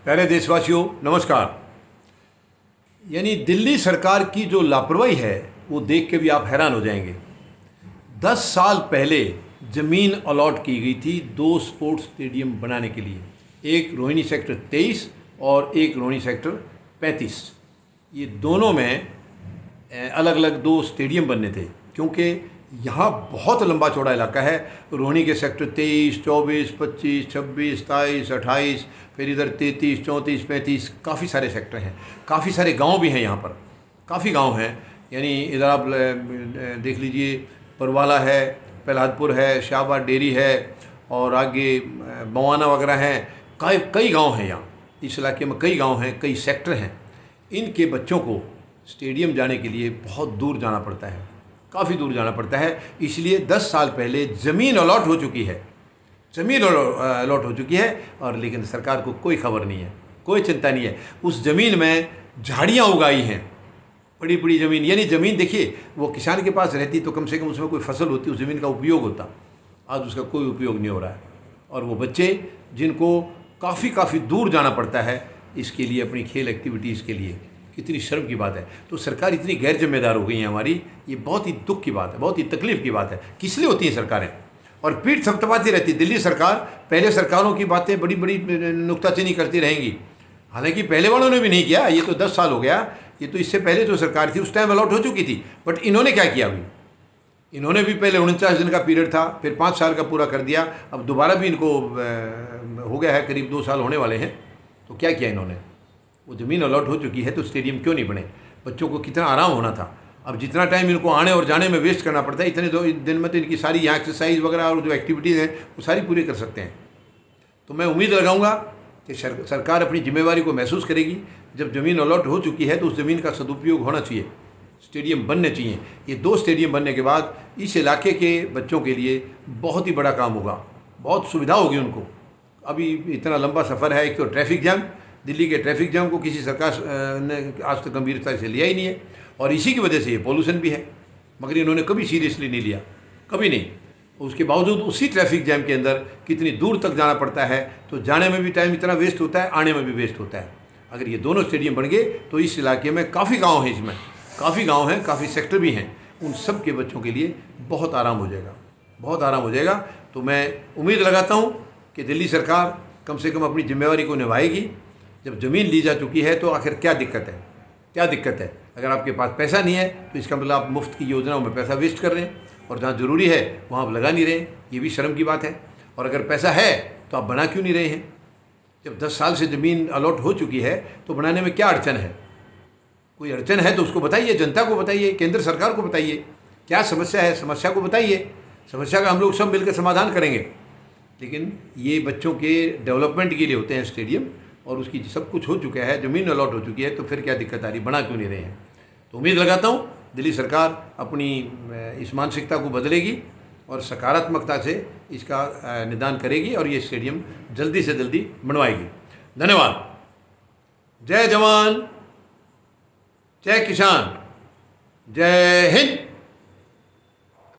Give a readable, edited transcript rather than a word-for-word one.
प्यारे देशवासियों नमस्कार। यानी दिल्ली सरकार की जो लापरवाही है वो देख के भी आप हैरान हो जाएंगे। 10 साल पहले ज़मीन अलॉट की गई थी 2 स्पोर्ट्स स्टेडियम बनाने के लिए, एक रोहिणी सेक्टर 23 और एक रोहिणी सेक्टर 35। ये दोनों में अलग अलग 2 स्टेडियम बनने थे, क्योंकि यहाँ बहुत लंबा चौड़ा इलाका है। रोहिणी के सेक्टर 23, 24, 25, 26, 27, 28, फिर इधर 33, 34, 35, काफ़ी सारे सेक्टर हैं। काफ़ी सारे गांव भी हैं यहाँ पर, काफ़ी गांव हैं। यानी इधर आप देख लीजिए, परवाला है, प्रहलादपुर है, शाहबाद डेरी है और आगे बवाना वगैरह हैं। कई गांव हैं यहाँ, इस इलाके में कई गांव हैं, कई सेक्टर हैं। इनके बच्चों को स्टेडियम जाने के लिए बहुत दूर जाना पड़ता है, काफ़ी दूर जाना पड़ता है। इसलिए 10 साल पहले ज़मीन अलॉट हो चुकी है, ज़मीन अलॉट हो चुकी है, और लेकिन सरकार को कोई खबर नहीं है, कोई चिंता नहीं है। उस ज़मीन में झाड़ियाँ उगाई हैं, बड़ी बड़ी ज़मीन। यानी ज़मीन देखिए, वो किसान के पास रहती तो कम से कम उसमें कोई फसल होती, उस ज़मीन का उपयोग होता। आज उसका कोई उपयोग नहीं हो रहा है। और वो बच्चे जिनको काफ़ी दूर जाना पड़ता है इसके लिए, अपनी खेल एक्टिविटीज़ के लिए, कितनी शर्म की बात है। तो सरकार इतनी गैर जिम्मेदार हो गई है हमारी, ये बहुत ही दुख की बात है, बहुत ही तकलीफ़ की बात है। किस लिए होती हैं सरकारें? और पीठ थपथपाती रहती दिल्ली सरकार। पहले सरकारों की बातें बड़ी बड़ी नुक्ताचीनी करती रहेंगी, हालांकि पहले वालों ने भी नहीं किया। ये तो 10 साल हो गया, ये तो इससे पहले जो सरकार थी उस टाइम अलॉट हो चुकी थी। बट इन्होंने क्या किया? अभी इन्होंने भी पहले 49 दिन का पीरियड था, फिर 5 साल का पूरा कर दिया। अब दोबारा भी इनको हो गया है, करीब 2 साल होने वाले हैं। तो क्या किया इन्होंने? वो ज़मीन अलॉट हो चुकी है तो स्टेडियम क्यों नहीं बने? बच्चों को कितना आराम होना था। अब जितना टाइम इनको आने और जाने में वेस्ट करना पड़ता है, इतने दिन में तो इनकी सारी यहाँ एक्सरसाइज वगैरह और जो एक्टिविटीज़ हैं वो सारी पूरी कर सकते हैं। तो मैं उम्मीद लगाऊंगा कि सरकार अपनी जिम्मेवारी को महसूस करेगी। जब ज़मीन अलॉट हो चुकी है तो उस ज़मीन का सदुपयोग होना चाहिए, स्टेडियम बनने चाहिए। ये 2 स्टेडियम बनने के बाद इस इलाके के बच्चों के लिए बहुत ही बड़ा काम होगा, बहुत सुविधा होगी उनको। अभी इतना लंबा सफ़र है, एक तो ट्रैफिक जाम, दिल्ली के ट्रैफिक जाम को किसी सरकार ने आज तक गंभीरता से लिया ही नहीं है, और इसी की वजह से ये पॉल्यूशन भी है। मगर इन्होंने कभी सीरियसली नहीं लिया, कभी नहीं। उसके बावजूद उसी ट्रैफिक जैम के अंदर कितनी दूर तक जाना पड़ता है, तो जाने में भी टाइम इतना वेस्ट होता है, आने में भी वेस्ट होता है। अगर ये दोनों स्टेडियम बन गए तो इस इलाके में काफ़ी गाँव हैं, इसमें काफ़ी गाँव हैं, काफ़ी सेक्टर भी हैं, उन सब के बच्चों के लिए बहुत आराम हो जाएगा, बहुत आराम हो जाएगा। तो मैं उम्मीद लगाता हूँ कि दिल्ली सरकार कम से कम अपनी जिम्मेवारी को निभाएगी। जब ज़मीन ली जा चुकी है तो आखिर क्या दिक्कत है? क्या दिक्कत है? अगर आपके पास पैसा नहीं है तो इसका मतलब आप मुफ्त की योजनाओं में पैसा वेस्ट कर रहे हैं, और जहाँ ज़रूरी है वहाँ आप लगा नहीं रहे। ये भी शर्म की बात है। और अगर पैसा है तो आप बना क्यों नहीं रहे हैं? जब 10 साल से ज़मीन अलॉट हो चुकी है तो बनाने में क्या अड़चन है? कोई अड़चन है तो उसको बताइए, जनता को बताइए, केंद्र सरकार को बताइए, क्या समस्या है, समस्या को बताइए। समस्या का हम लोग सब मिलकर समाधान करेंगे। लेकिन ये बच्चों के डेवलपमेंट के लिए होते हैं स्टेडियम, और उसकी सब कुछ हो चुका है, ज़मीन अलॉट हो चुकी है, तो फिर क्या दिक्कत आ रही? बना क्यों नहीं रहे हैं? तो उम्मीद लगाता हूँ दिल्ली सरकार अपनी इस मानसिकता को बदलेगी और सकारात्मकता से इसका निदान करेगी, और ये स्टेडियम जल्दी से जल्दी बनवाएगी। धन्यवाद। जय जवान, जय किसान, जय हिंद।